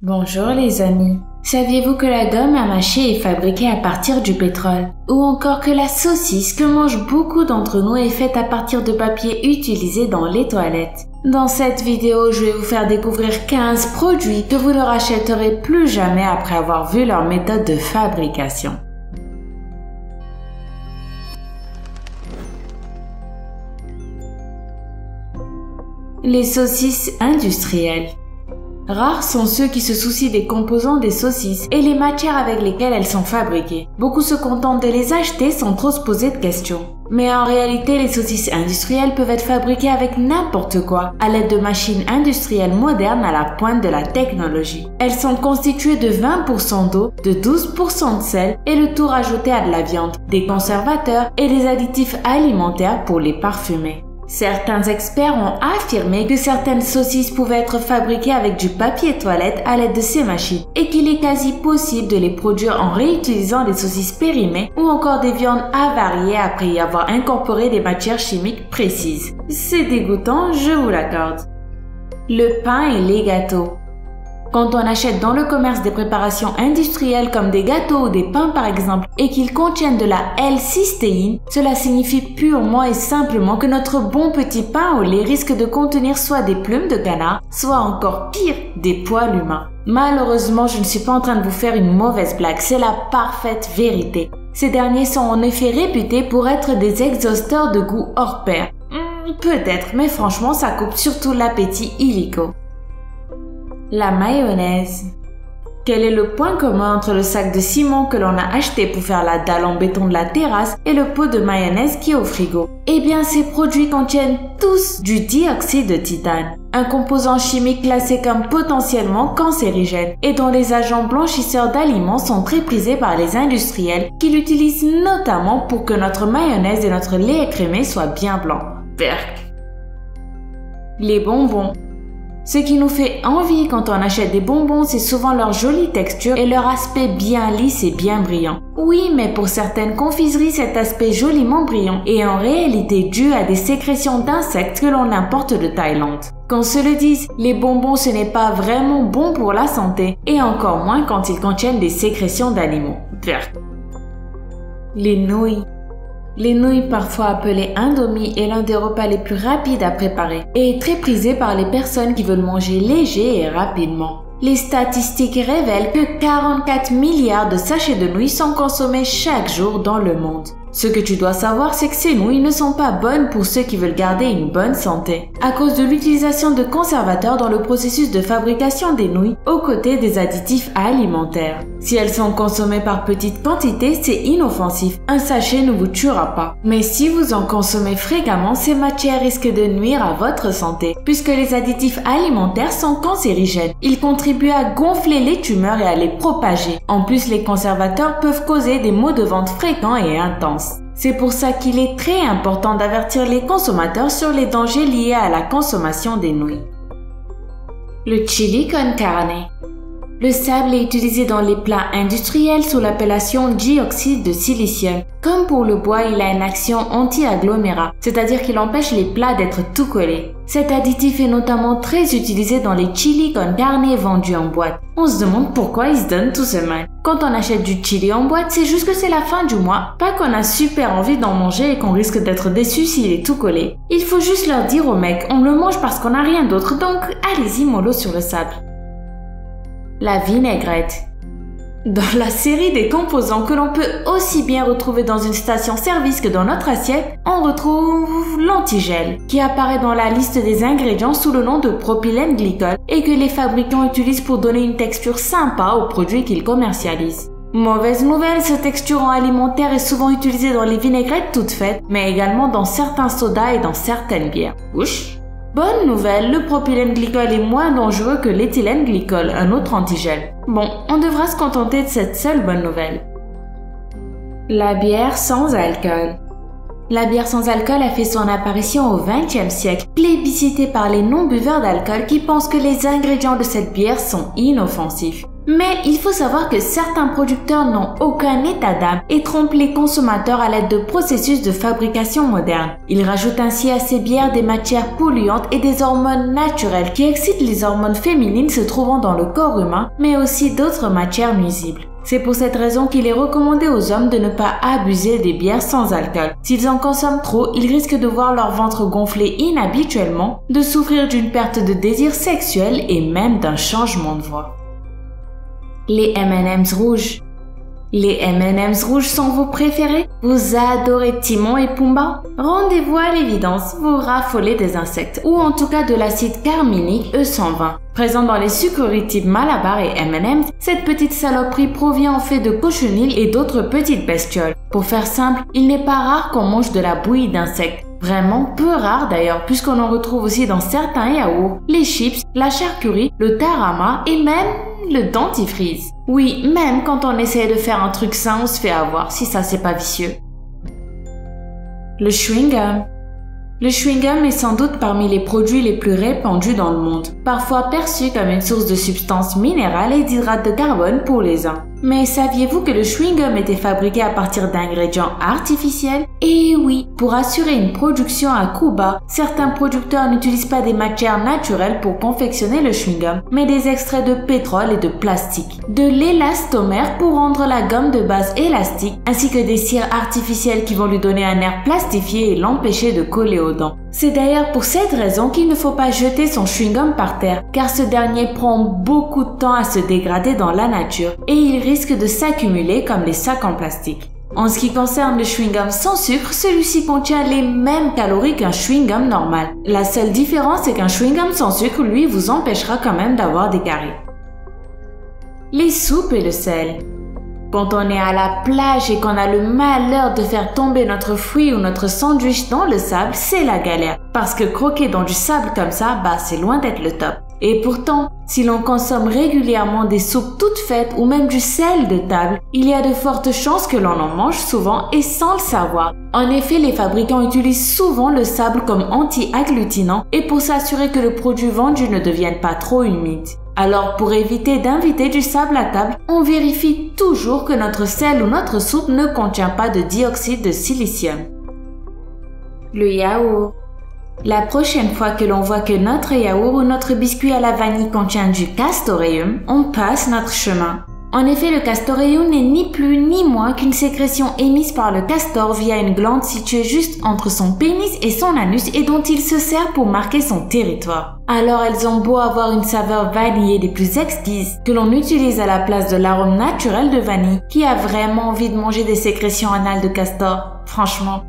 Bonjour les amis. Saviez-vous que la gomme à mâcher est fabriquée à partir du pétrole? Ou encore que la saucisse que mangent beaucoup d'entre nous est faite à partir de papier utilisé dans les toilettes? Dans cette vidéo, je vais vous faire découvrir 15 produits que vous ne rachèterez plus jamais après avoir vu leur méthode de fabrication. Les saucisses industrielles. Rares sont ceux qui se soucient des composants des saucisses et les matières avec lesquelles elles sont fabriquées. Beaucoup se contentent de les acheter sans trop se poser de questions. Mais en réalité, les saucisses industrielles peuvent être fabriquées avec n'importe quoi, à l'aide de machines industrielles modernes à la pointe de la technologie. Elles sont constituées de 20% d'eau, de 12% de sel et le tout rajouté à de la viande, des conservateurs et des additifs alimentaires pour les parfumer. Certains experts ont affirmé que certaines saucisses pouvaient être fabriquées avec du papier toilette à l'aide de ces machines et qu'il est quasi possible de les produire en réutilisant des saucisses périmées ou encore des viandes avariées après y avoir incorporé des matières chimiques précises. C'est dégoûtant, je vous l'accorde. Le pain et les gâteaux. Quand on achète dans le commerce des préparations industrielles comme des gâteaux ou des pains par exemple et qu'ils contiennent de la L-cystéine, cela signifie purement et simplement que notre bon petit pain au lait risque de contenir soit des plumes de canard, soit encore pire, des poils humains. Malheureusement, je ne suis pas en train de vous faire une mauvaise blague, c'est la parfaite vérité. Ces derniers sont en effet réputés pour être des exhausteurs de goût hors pair. Peut-être, mais franchement, ça coupe surtout l'appétit illico. La mayonnaise. Quel est le point commun entre le sac de ciment que l'on a acheté pour faire la dalle en béton de la terrasse et le pot de mayonnaise qui est au frigo? Eh bien, ces produits contiennent tous du dioxyde de titane, un composant chimique classé comme potentiellement cancérigène et dont les agents blanchisseurs d'aliments sont très prisés par les industriels qui l'utilisent notamment pour que notre mayonnaise et notre lait écrémé soient bien blancs. Berk. Les bonbons. Ce qui nous fait envie quand on achète des bonbons, c'est souvent leur jolie texture et leur aspect bien lisse et bien brillant. Oui, mais pour certaines confiseries, cet aspect joliment brillant est en réalité dû à des sécrétions d'insectes que l'on importe de Thaïlande. Qu'on se le dise, les bonbons ce n'est pas vraiment bon pour la santé, et encore moins quand ils contiennent des sécrétions d'animaux. Les nouilles. Les nouilles, parfois appelées indomie, est l'un des repas les plus rapides à préparer et est très prisé par les personnes qui veulent manger léger et rapidement. Les statistiques révèlent que 44 milliards de sachets de nouilles sont consommés chaque jour dans le monde. Ce que tu dois savoir, c'est que ces nouilles ne sont pas bonnes pour ceux qui veulent garder une bonne santé, à cause de l'utilisation de conservateurs dans le processus de fabrication des nouilles, aux côtés des additifs alimentaires. Si elles sont consommées par petites quantités, c'est inoffensif. Un sachet ne vous tuera pas. Mais si vous en consommez fréquemment, ces matières risquent de nuire à votre santé, puisque les additifs alimentaires sont cancérigènes. Ils contribuent à gonfler les tumeurs et à les propager. En plus, les conservateurs peuvent causer des maux de ventre fréquents et intenses. C'est pour ça qu'il est très important d'avertir les consommateurs sur les dangers liés à la consommation des nouilles. Le chili con carne. Le sable est utilisé dans les plats industriels sous l'appellation dioxyde de silicium. Comme pour le bois, il a une action anti-agglomérat, c'est-à-dire qu'il empêche les plats d'être tout collés. Cet additif est notamment très utilisé dans les chili con carne vendus en boîte. On se demande pourquoi ils se donnent tout ce mal. Quand on achète du chili en boîte, c'est juste que c'est la fin du mois, pas qu'on a super envie d'en manger et qu'on risque d'être déçu s'il est tout collé. Il faut juste leur dire aux mecs, on le mange parce qu'on n'a rien d'autre, donc allez-y mollo sur le sable. La vinaigrette. Dans la série des composants que l'on peut aussi bien retrouver dans une station-service que dans notre assiette, on retrouve l'antigel, qui apparaît dans la liste des ingrédients sous le nom de propylène glycol et que les fabricants utilisent pour donner une texture sympa aux produits qu'ils commercialisent. Mauvaise nouvelle, ce texturant alimentaire est souvent utilisé dans les vinaigrettes toutes faites, mais également dans certains sodas et dans certaines bières. Ouch! Bonne nouvelle, le propylène glycol est moins dangereux que l'éthylène glycol, un autre antigel. Bon, on devra se contenter de cette seule bonne nouvelle. La bière sans alcool. La bière sans alcool a fait son apparition au XXe siècle, plébiscitée par les non-buveurs d'alcool qui pensent que les ingrédients de cette bière sont inoffensifs. Mais il faut savoir que certains producteurs n'ont aucun état d'âme et trompent les consommateurs à l'aide de processus de fabrication modernes. Ils rajoutent ainsi à ces bières des matières polluantes et des hormones naturelles qui excitent les hormones féminines se trouvant dans le corps humain, mais aussi d'autres matières nuisibles. C'est pour cette raison qu'il est recommandé aux hommes de ne pas abuser des bières sans alcool. S'ils en consomment trop, ils risquent de voir leur ventre gonfler inhabituellement, de souffrir d'une perte de désir sexuel et même d'un changement de voix. Les M&M's rouges. Les M&M's rouges sont vos préférés? Vous adorez Timon et Pumba? Rendez-vous à l'évidence, vous raffolez des insectes, ou en tout cas de l'acide carminique E120. Présent dans les sucreries type Malabar et M&M's, cette petite saloperie provient en fait de cochenilles et d'autres petites bestioles. Pour faire simple, il n'est pas rare qu'on mange de la bouillie d'insectes. Vraiment peu rare d'ailleurs, puisqu'on en retrouve aussi dans certains yaourts, les chips, la charcuterie, le tarama et même le dentifrice. Oui, même quand on essaie de faire un truc sain, on se fait avoir, si ça c'est pas vicieux. Le chewing-gum. Le chewing-gum est sans doute parmi les produits les plus répandus dans le monde, parfois perçu comme une source de substances minérales et d'hydrates de carbone pour les uns. Mais saviez-vous que le chewing-gum était fabriqué à partir d'ingrédients artificiels? Et oui, pour assurer une production à coût bas, certains producteurs n'utilisent pas des matières naturelles pour confectionner le chewing-gum, mais des extraits de pétrole et de plastique, de l'élastomère pour rendre la gomme de base élastique, ainsi que des cires artificielles qui vont lui donner un air plastifié et l'empêcher de coller aux dents. C'est d'ailleurs pour cette raison qu'il ne faut pas jeter son chewing-gum par terre, car ce dernier prend beaucoup de temps à se dégrader dans la nature et il risque de s'accumuler comme les sacs en plastique. En ce qui concerne le chewing-gum sans sucre, celui-ci contient les mêmes calories qu'un chewing-gum normal. La seule différence c'est qu'un chewing-gum sans sucre, lui, vous empêchera quand même d'avoir des caries. Les soupes et le sel. Quand on est à la plage et qu'on a le malheur de faire tomber notre fruit ou notre sandwich dans le sable, c'est la galère. Parce que croquer dans du sable comme ça, c'est loin d'être le top. Et pourtant, si l'on consomme régulièrement des soupes toutes faites ou même du sel de table, il y a de fortes chances que l'on en mange souvent et sans le savoir. En effet, les fabricants utilisent souvent le sable comme anti-agglutinant et pour s'assurer que le produit vendu ne devienne pas trop humide. Alors pour éviter d'inviter du sable à table, on vérifie toujours que notre sel ou notre soupe ne contient pas de dioxyde de silicium. Le yaourt. La prochaine fois que l'on voit que notre yaourt ou notre biscuit à la vanille contient du castoreum, on passe notre chemin. En effet, le castoreum n'est ni plus ni moins qu'une sécrétion émise par le castor via une glande située juste entre son pénis et son anus et dont il se sert pour marquer son territoire. Alors elles ont beau avoir une saveur vanillée des plus exquises que l'on utilise à la place de l'arôme naturel de vanille, qui a vraiment envie de manger des sécrétions anales de castor, franchement.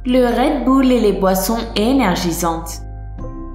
Le Red Bull et les boissons énergisantes.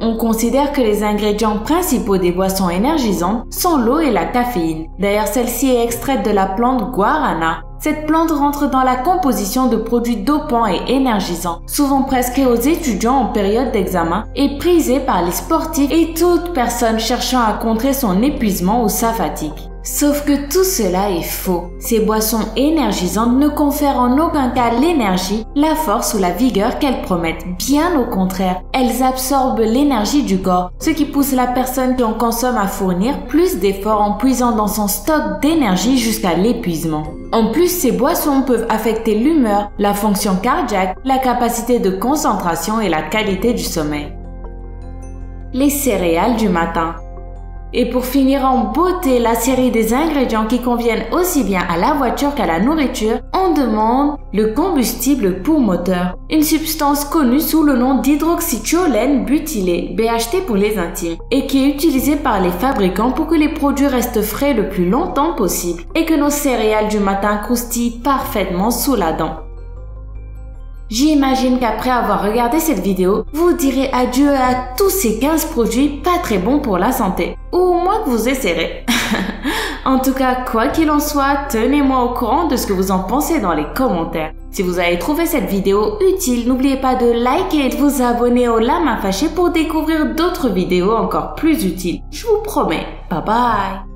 On considère que les ingrédients principaux des boissons énergisantes sont l'eau et la caféine. D'ailleurs, celle-ci est extraite de la plante guarana. Cette plante rentre dans la composition de produits dopants et énergisants, souvent prescrits aux étudiants en période d'examen et prisés par les sportifs et toute personne cherchant à contrer son épuisement ou sa fatigue. Sauf que tout cela est faux. Ces boissons énergisantes ne confèrent en aucun cas l'énergie, la force ou la vigueur qu'elles promettent. Bien au contraire, elles absorbent l'énergie du corps, ce qui pousse la personne qui en consomme à fournir plus d'efforts en puisant dans son stock d'énergie jusqu'à l'épuisement. En plus, ces boissons peuvent affecter l'humeur, la fonction cardiaque, la capacité de concentration et la qualité du sommeil. Les céréales du matin. Et pour finir en beauté la série des ingrédients qui conviennent aussi bien à la voiture qu'à la nourriture, on demande le combustible pour moteur, une substance connue sous le nom d'hydroxythiolène butylé, BHT pour les intimes, et qui est utilisée par les fabricants pour que les produits restent frais le plus longtemps possible et que nos céréales du matin croustillent parfaitement sous la dent. J'imagine qu'après avoir regardé cette vidéo, vous direz adieu à tous ces 15 produits pas très bons pour la santé. Ou au moins que vous essaierez. En tout cas, quoi qu'il en soit, tenez-moi au courant de ce que vous en pensez dans les commentaires. Si vous avez trouvé cette vidéo utile, n'oubliez pas de liker et de vous abonner au La Main Fâchée pour découvrir d'autres vidéos encore plus utiles. Je vous promets. Bye bye!